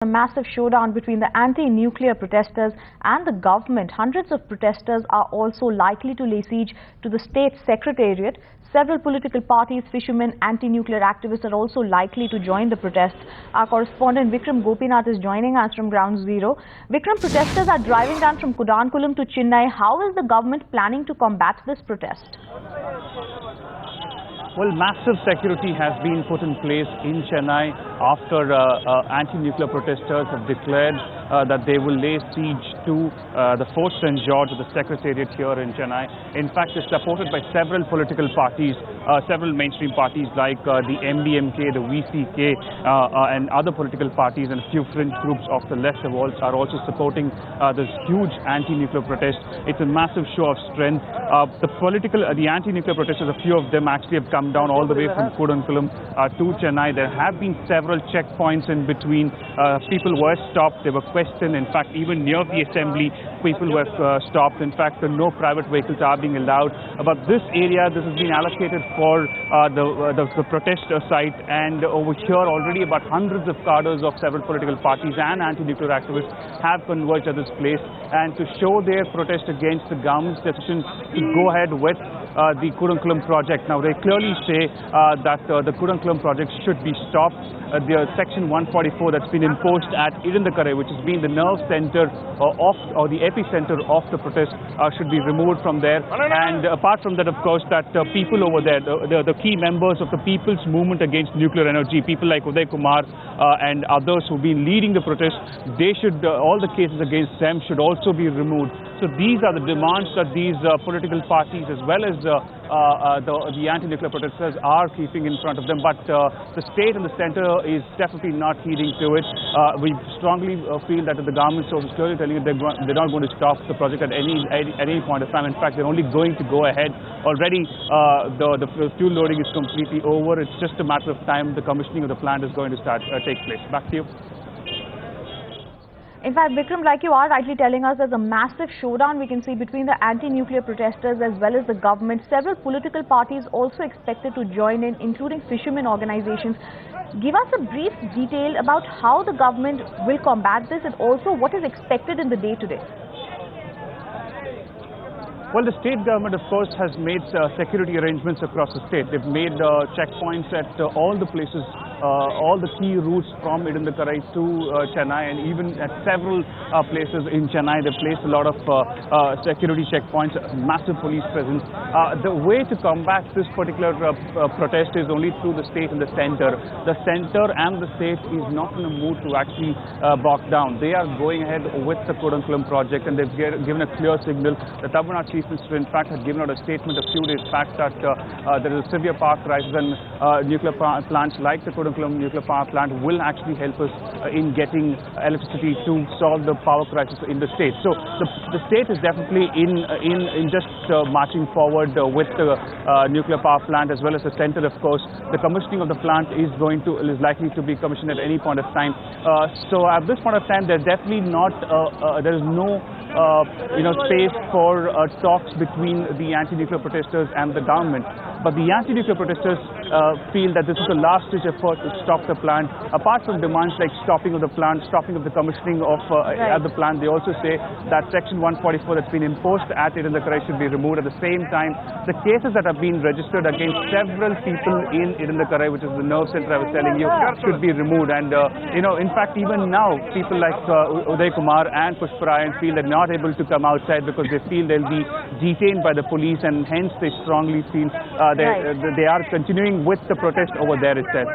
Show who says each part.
Speaker 1: A massive showdown between the anti-nuclear protesters and the government. Hundreds of protesters are also likely to lay siege to the state secretariat. Several political parties, fishermen, anti-nuclear activists are also likely to join the protests. Our correspondent Vikram Gopinath is joining us from Ground Zero. Vikram, protesters are driving down from Kudankulam to Chennai. How is the government planning to combat this protest?
Speaker 2: Well, massive security has been put in place in Chennai after anti-nuclear protesters have declared that they will lay siege to the Fort St. George, the secretariat here in Chennai. In fact, it's supported by several political parties, several mainstream parties like the MDMK, the VCK, and other political parties, and a few fringe groups of the left are also supporting this huge anti-nuclear protest. It's a massive show of strength. The anti-nuclear protesters, a few of them actually have come down all the way from Kudankulam to Chennai. There have been several checkpoints in between. People were stopped, they were questioned. In fact, even near the assembly, people were stopped. In fact, no private vehicles are being allowed. But this area, this has been allocated for the protest site, and over here already about hundreds of cadres of several political parties and anti-nuclear activists have converged at this place, and to show their protest against the government's decision to go ahead with the Kudankulam project. Now, they clearly say that the Kudankulam project should be stopped. The Section 144 that's been imposed at Irundakarai, which has been the nerve center or the epicenter of the protest, should be removed from there. And apart from that, of course, that people over there, the key members of the People's Movement Against Nuclear Energy, people like Uday Kumar and others who've been leading the protest, they should, all the cases against them should also be removed. So these are the demands that these political parties, as well as the anti-nuclear protesters, are keeping in front of them. But the state and the center is definitely not heeding to it. We strongly feel that the government is clearly telling it they're not going to stop the project at any point of time. In fact, they're only going to go ahead. Already, the fuel loading is completely over. It's just a matter of time. The commissioning of the plant is going to take place. Back to you.
Speaker 1: In fact, Vikram, like you are rightly telling us, there's a massive showdown we can see between the anti-nuclear protesters as well as the government. Several political parties also expected to join in, including fishermen organizations. Give us a brief detail about how the government will combat this and also what is expected in the day-to-day.
Speaker 2: Well, the state government, of course, has made security arrangements across the state. They've made checkpoints at all the places, all the key routes from Irundakarai to Chennai, and even at several places in Chennai, they've placed a lot of security checkpoints, massive police presence. The way to combat this particular protest is only through the state and the center. The center and the state is not in a mood to actually back down. They are going ahead with the Kudankulam project, and they've given a clear signal. The Tamil Nadu Chief Minister, in fact, had given out a statement a few days back that there is a severe power crisis, and nuclear plants like the Kudankulam nuclear power plant will actually help us in getting electricity to solve the power crisis in the state. So the state is definitely in just marching forward with the nuclear power plant, as well as the center, of course. The commissioning of the plant is likely to be commissioned at any point of time. So at this point of time, there's definitely not there is no space for talks between the anti-nuclear protesters and the government. But the anti-nuclear protesters feel that this is a last-ditch effort to stop the plant. Apart from demands like stopping of the plant, stopping of the commissioning of at the plant, they also say that Section 144 that's been imposed at Irundakarai should be removed. At the same time, the cases that have been registered against several people in Irundakarai, which is the nerve center I was telling you, should be removed. And in fact, even now, people like Uday Kumar and Pushparayan feel they're not able to come outside because they feel they'll be detained by the police, and hence they strongly feel they are continuing with the protest over there itself.